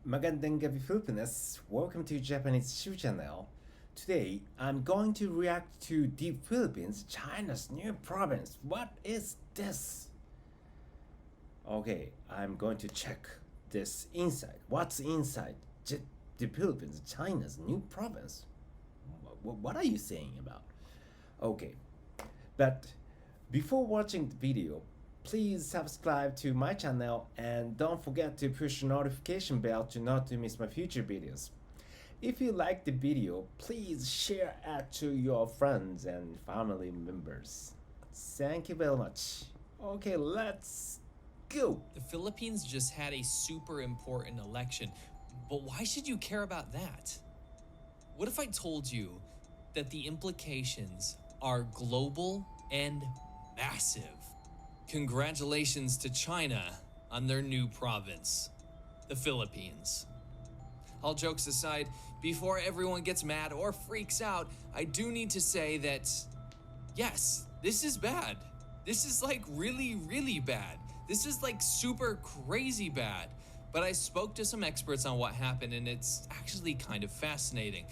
Magandang gabi Filipinas. Welcome to Japanese Shoe Channel. Today, I'm going to react to the Philippines, China's new province. What is this? Okay, I'm going to check this inside. What's inside the Philippines, China's new province? What are you saying about? Okay, but before watching the video, please subscribe to my channel and don't forget to push the notification bell to not to miss my future videos. If you like the video, please share it to your friends and family members. Thank you very much. Okay, let's go. The Philippines just had a super important election, but why should you care about that? What if I told you that the implications are global and massive? Congratulations to China on their new province, the Philippines. All jokes aside, before everyone gets mad or freaks out, I do need to say that, yes, this is bad. This is like really, really bad. This is like super crazy bad. But I spoke to some experts on what happened, and it's actually kind of fascinating.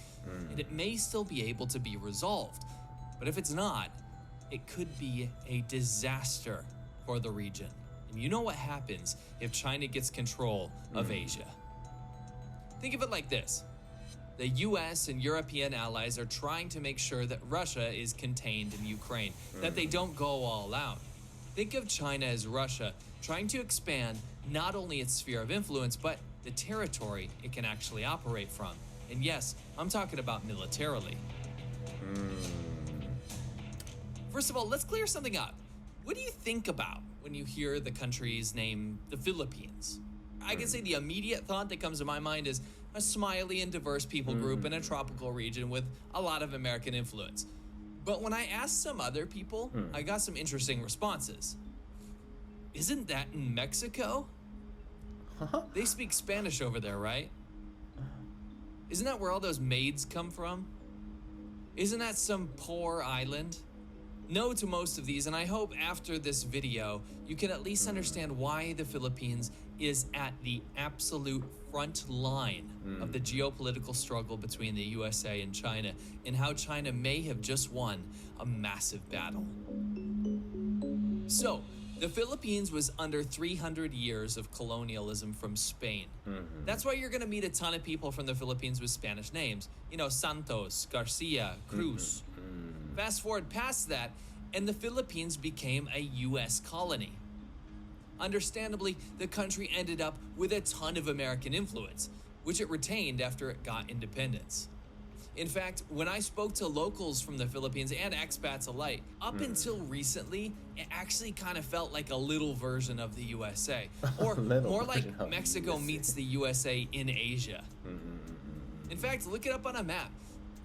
And it may still be able to be resolved. But if it's not, it could be a disaster for the region. And you know what happens if China gets control of Asia? Think of it like this. The US and European allies are trying to make sure that Russia is contained in Ukraine, that they don't go all out. Think of China as Russia trying to expand not only its sphere of influence, but the territory it can actually operate from. And yes, I'm talking about militarily. First of all, let's clear something up. What do you think about when you hear the country's name, the Philippines? I can say the immediate thought that comes to my mind is a smiley and diverse people group in a tropical region with a lot of American influence. But when I asked some other people, I got some interesting responses. Isn't that in Mexico? They speak Spanish over there, right? Isn't that where all those maids come from? Isn't that some poor island? No to most of these, and I hope after this video, you can at least understand why the Philippines is at the absolute front line of the geopolitical struggle between the USA and China, and how China may have just won a massive battle. So, the Philippines was under 300 years of colonialism from Spain. That's why you're gonna meet a ton of people from the Philippines with Spanish names. You know, Santos, Garcia, Cruz. Fast forward past that, and the Philippines became a US colony. Understandably, the country ended up with a ton of American influence, which it retained after it got independence. In fact, when I spoke to locals from the Philippines and expats alike, up until recently, it actually kind of felt like a little version of the USA, or more like Mexico meets the USA in Asia. In fact, look it up on a map.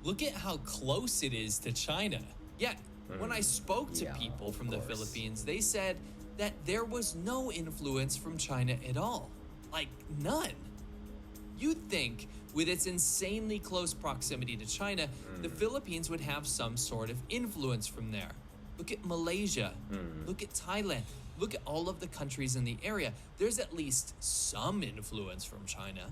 Look at how close it is to China. Yet, when I spoke to people from the Philippines, they said that there was no influence from China at all. Like, none. You'd think, with its insanely close proximity to China, the Philippines would have some sort of influence from there. Look at Malaysia. Look at Thailand. Look at all of the countries in the area. There's at least some influence from China,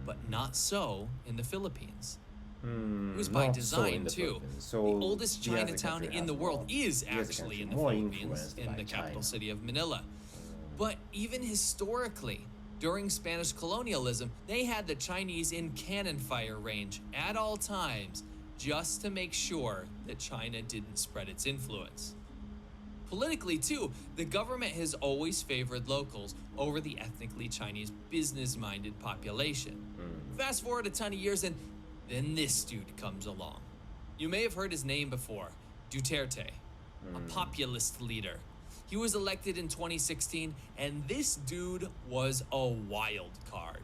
but not so in the Philippines. It was by design, too. The oldest Chinatown in the world is actually in the Philippines, in the capital city of Manila. But even historically, during Spanish colonialism, they had the Chinese in cannon fire range at all times, just to make sure that China didn't spread its influence. Politically, too, the government has always favored locals over the ethnically Chinese business-minded population. Fast forward a ton of years, and then this dude comes along. You may have heard his name before, Duterte, a populist leader. He was elected in 2016, and this dude was a wild card.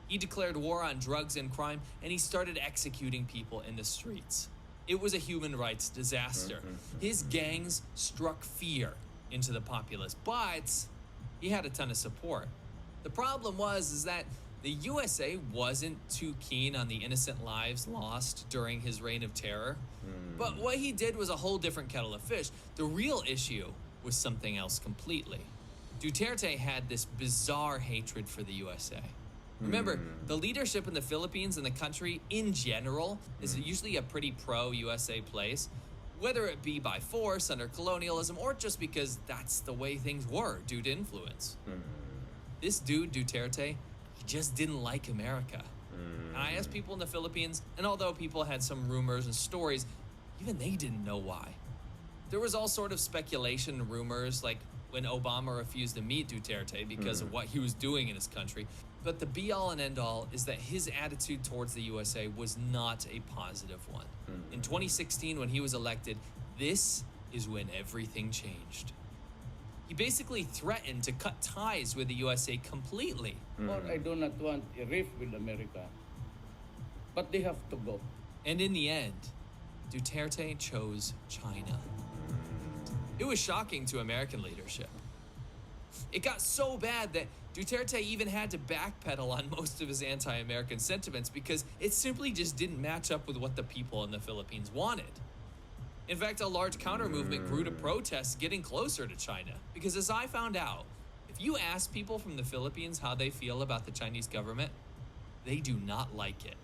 He declared war on drugs and crime, and he started executing people in the streets. It was a human rights disaster. His gangs struck fear into the populace, but he had a ton of support. The problem was that the USA wasn't too keen on the innocent lives lost during his reign of terror. But what he did was a whole different kettle of fish. The real issue was something else completely. Duterte had this bizarre hatred for the USA. Remember, the leadership in the Philippines and the country in general is usually a pretty pro-USA place, whether it be by force under colonialism or just because that's the way things were due to influence. This dude, Duterte, he just didn't like America. And I asked people in the Philippines, and although people had some rumors and stories, even they didn't know why. There was all sort of speculation and rumors, like when Obama refused to meet Duterte because of what he was doing in his country. But the be-all and end-all is that his attitude towards the USA was not a positive one. In 2016, when he was elected, this is when everything changed. He basically threatened to cut ties with the USA completely. Or I do not want a rift with America. But they have to go. And in the end, Duterte chose China. It was shocking to American leadership. It got so bad that Duterte even had to backpedal on most of his anti-American sentiments because it simply just didn't match up with what the people in the Philippines wanted. In fact, a large counter-movement grew to protest getting closer to China because, as I found out, if you ask people from the Philippines how they feel about the Chinese government, they do not like it.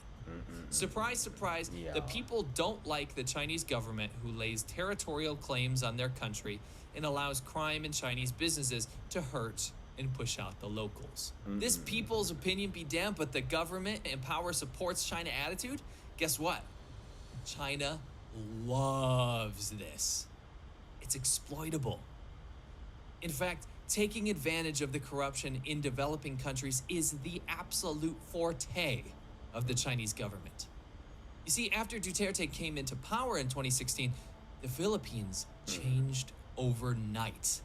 Surprise, surprise, the people don't like the Chinese government who lays territorial claims on their country and allows crime and Chinese businesses to hurt and push out the locals. This people's opinion be damned, but the government and power supports China attitude? Guess what? China loves this. It's exploitable. In fact, taking advantage of the corruption in developing countries is the absolute forte of the Chinese government. You see, after Duterte came into power in 2016, the Philippines changed overnight.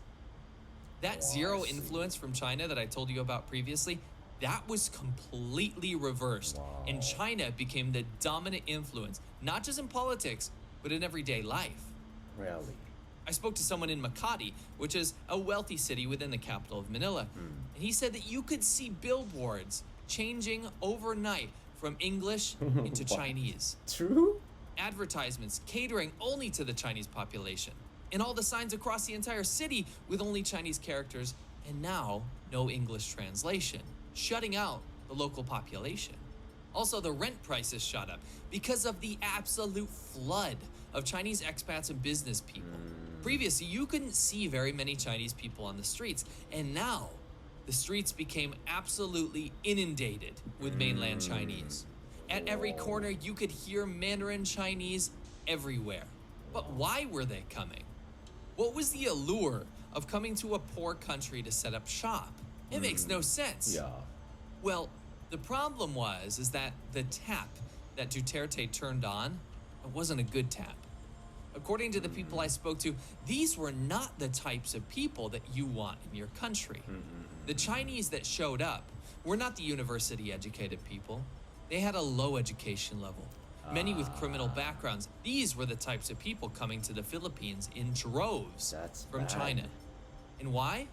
That zero influence from China that I told you about previously, that was completely reversed. And China became the dominant influence, not just in politics, but in everyday life. Really? I spoke to someone in Makati, which is a wealthy city within the capital of Manila. And he said that you could see billboards changing overnight from English into Chinese. True? Advertisements catering only to the Chinese population. And all the signs across the entire city with only Chinese characters, and now no English translation, shutting out the local population. Also, the rent prices shot up because of the absolute flood of Chinese expats and business people. Previously, you couldn't see very many Chinese people on the streets, and now the streets became absolutely inundated with mainland Chinese. At every corner, you could hear Mandarin Chinese everywhere. But why were they coming? What was the allure of coming to a poor country to set up shop? It makes no sense. Yeah. Well, the problem is that the tap that Duterte turned on, it wasn't a good tap. According to the people I spoke to, these were not the types of people that you want in your country. The Chinese that showed up were not the university-educated people. They had a low education level, many with criminal backgrounds. These were the types of people coming to the Philippines in droves That's from bad. China. And why?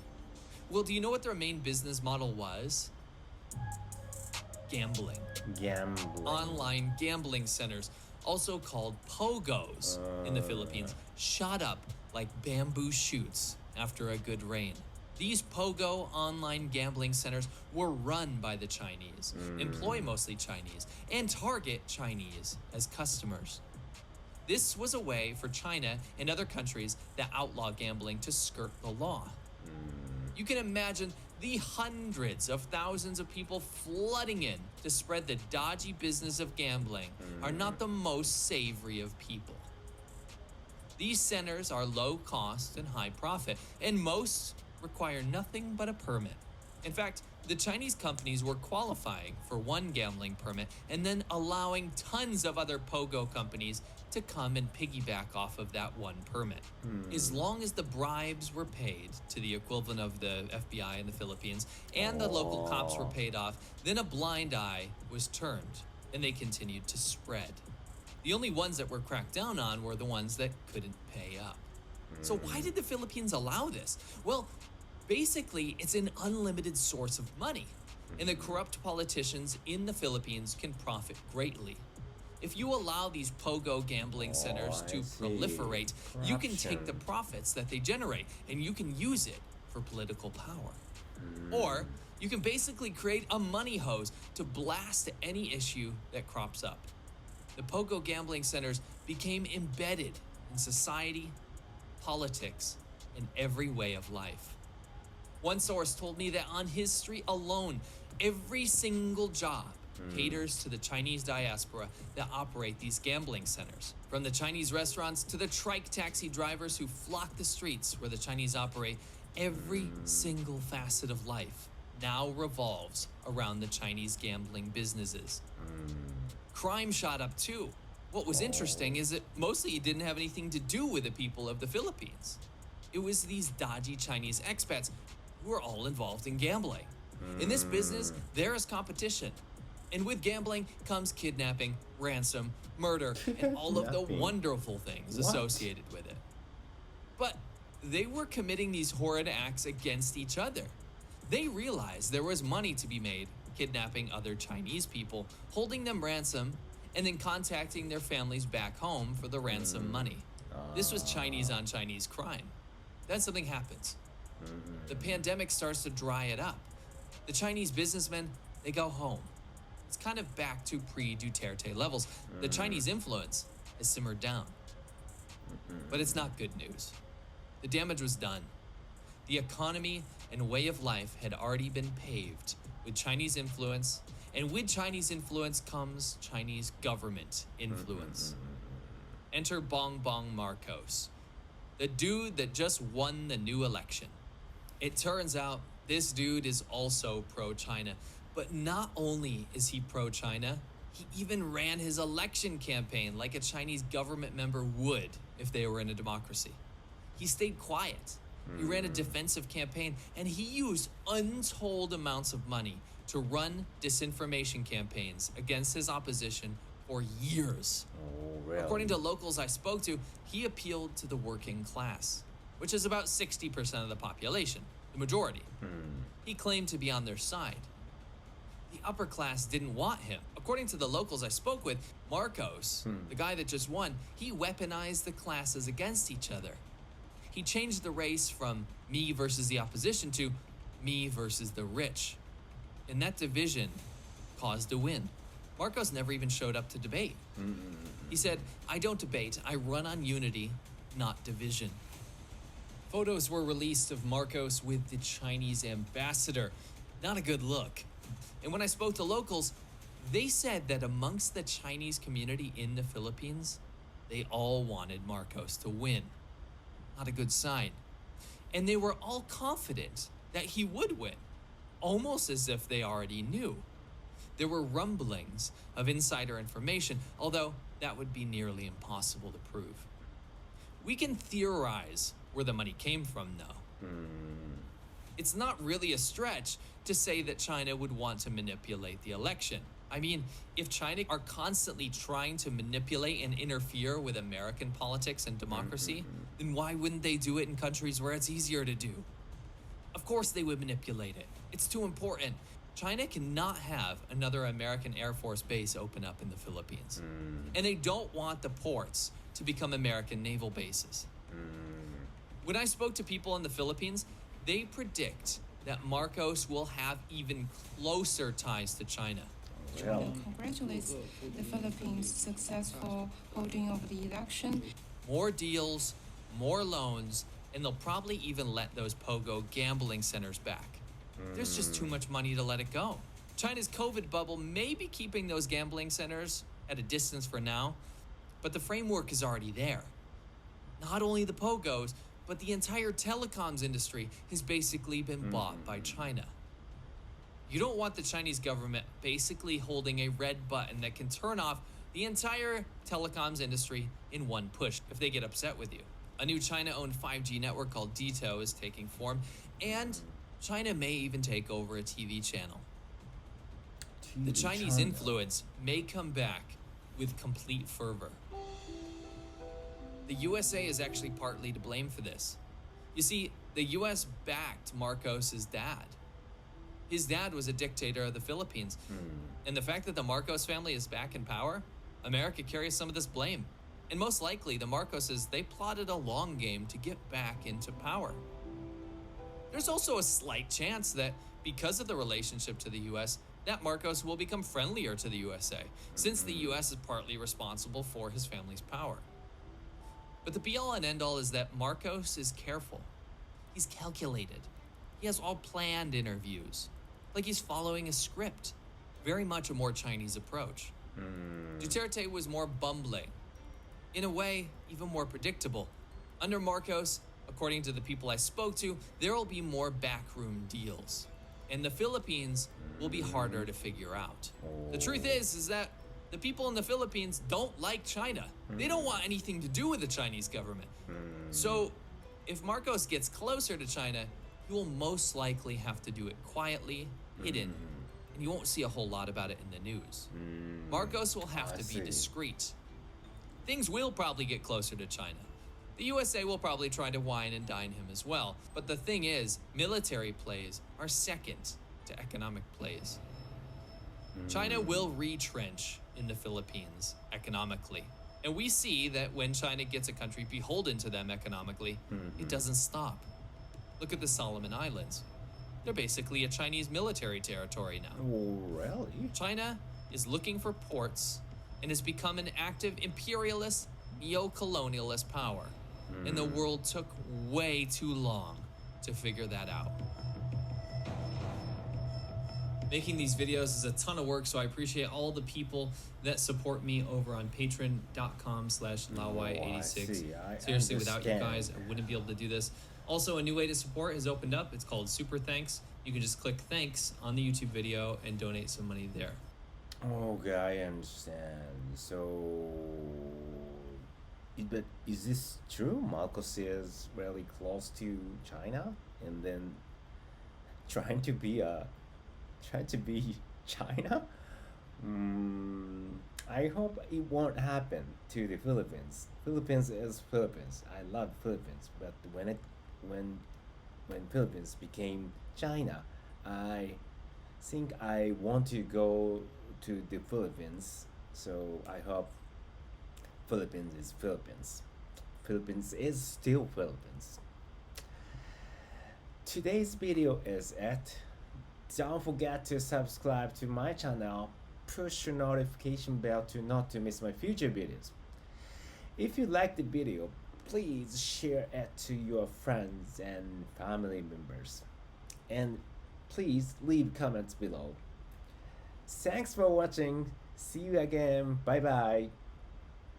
Well, do you know what their main business model was? Gambling. Gambling. Online gambling centers, also called pogos in the Philippines, shot up like bamboo shoots after a good rain. These pogo online gambling centers were run by the Chinese, employ mostly Chinese, and target Chinese as customers. This was a way for China and other countries that outlaw gambling to skirt the law. You can imagine the hundreds of thousands of people flooding in to spread the dodgy business of gambling are not the most savory of people. These centers are low cost and high profit, and most require nothing but a permit. In fact, the Chinese companies were qualifying for one gambling permit and then allowing tons of other pogo companies to come and piggyback off of that one permit. As long as the bribes were paid to the equivalent of the FBI in the Philippines and the local cops were paid off, then a blind eye was turned and they continued to spread. The only ones that were cracked down on were the ones that couldn't pay up. So why did the Philippines allow this? Well, basically, it's an unlimited source of money, and the corrupt politicians in the Philippines can profit greatly. If you allow these pogo gambling centers to proliferate, you can take the profits that they generate and you can use it for political power. Or You can basically create a money hose to blast any issue that crops up. The pogo gambling centers became embedded in society, politics, and every way of life. One source told me that on his street alone, every single job caters to the Chinese diaspora that operate these gambling centers. From the Chinese restaurants to the trike taxi drivers who flock the streets where the Chinese operate, every single facet of life now revolves around the Chinese gambling businesses. Crime shot up too. What was interesting is that mostly it didn't have anything to do with the people of the Philippines. It was these dodgy Chinese expats who were all involved in gambling. In this business, there is competition. And with gambling comes kidnapping, ransom, murder, and all of the Kidnapping. wonderful things What? associated with it. But they were committing these horrid acts against each other. They realized there was money to be made kidnapping other Chinese people, holding them ransom, and then contacting their families back home for the ransom money. This was Chinese on Chinese crime. Then something happens. The pandemic starts to dry it up. The Chinese businessmen, they go home. It's kind of back to pre-Duterte levels. The Chinese influence has simmered down. But it's not good news. The damage was done. The economy and way of life had already been paved with Chinese influence, and with Chinese influence comes Chinese government influence. Enter Bong Bong Marcos, the dude that just won the new election. It turns out this dude is also pro-China, but not only is he pro-China, he even ran his election campaign like a Chinese government member would if they were in a democracy. He stayed quiet. He ran a defensive campaign, and he used untold amounts of money to run disinformation campaigns against his opposition for years. Oh, really? According to locals I spoke to, he appealed to the working class, which is about 60% of the population, the majority. He claimed to be on their side. The upper class didn't want him. According to the locals I spoke with, Marcos, the guy that just won, he weaponized the classes against each other. He changed the race from me versus the opposition to me versus the rich. And that division caused a win. Marcos never even showed up to debate. He said, "I don't debate, I run on unity, not division." Photos were released of Marcos with the Chinese ambassador. Not a good look. And when I spoke to locals, they said that amongst the Chinese community in the Philippines, they all wanted Marcos to win. Not a good sign. And they were all confident that he would win, almost as if they already knew. There were rumblings of insider information, although that would be nearly impossible to prove. We can theorize where the money came from, though. It's not really a stretch to say that China would want to manipulate the election. I mean, if China are constantly trying to manipulate and interfere with American politics and democracy, then why wouldn't they do it in countries where it's easier to do? Of course they would manipulate it. It's too important. China cannot have another American Air Force base open up in the Philippines. And they don't want the ports to become American naval bases. When I spoke to people in the Philippines, they predict that Marcos will have even closer ties to China. China congratulates the Philippines' successful holding of the election. More deals, more loans, and they'll probably even let those pogo gambling centers back. There's just too much money to let it go. China's COVID bubble may be keeping those gambling centers at a distance for now, but the framework is already there. Not only the pogos, but the entire telecoms industry has basically been bought by China. You don't want the Chinese government basically holding a red button that can turn off the entire telecoms industry in one push if they get upset with you. A new China-owned 5G network called DITO is taking form, and China may even take over a TV channel. The Chinese influence may come back with complete fervor. The USA is actually partly to blame for this. You see, the US backed Marcos' dad. His dad was a dictator of the Philippines. And the fact that the Marcos family is back in power, America carries some of this blame. And most likely, the Marcoses, they plotted a long game to get back into power. There's also a slight chance that because of the relationship to the US, that Marcos will become friendlier to the USA, since the US is partly responsible for his family's power. But the be-all and end-all is that Marcos is careful. He's calculated. He has all planned interviews, like he's following a script, very much a more Chinese approach. Duterte was more bumbling, in a way, even more predictable. Under Marcos, according to the people I spoke to, there will be more backroom deals, and the Philippines will be harder to figure out. The truth is that the people in the Philippines don't like China. They don't want anything to do with the Chinese government. So if Marcos gets closer to China, he will most likely have to do it quietly, hidden, and you won't see a whole lot about it in the news. Marcos will have to be discreet. Things will probably get closer to China. The USA will probably try to wine and dine him as well. But the thing is, military plays are second to economic plays. China will retrench in the Philippines economically. And we see that when China gets a country beholden to them economically, it doesn't stop. Look at the Solomon Islands. They're basically a Chinese military territory now. Oh, really? China is looking for ports and has become an active imperialist, neo-colonialist power. And the world took way too long to figure that out. Making these videos is a ton of work, so I appreciate all the people that support me over on patreon.com/lawai86. Seriously, without you guys, I wouldn't be able to do this. Also, a new way to support has opened up. It's called Super Thanks. You can just click thanks on the YouTube video and donate some money there. Okay, I understand. So, but is this true? Marcos is really close to China, and then trying to be China. I hope it won't happen to the Philippines. Philippines is Philippines. I love Philippines, but when Philippines became China, I think I want to go to the Philippines. So I hope Philippines is Philippines. Philippines is still Philippines. Today's video is it. Don't forget to subscribe to my channel. Push your notification bell to not to miss my future videos. If you like the video, please share it to your friends and family members. And please leave comments below. Thanks for watching. See you again. Bye bye.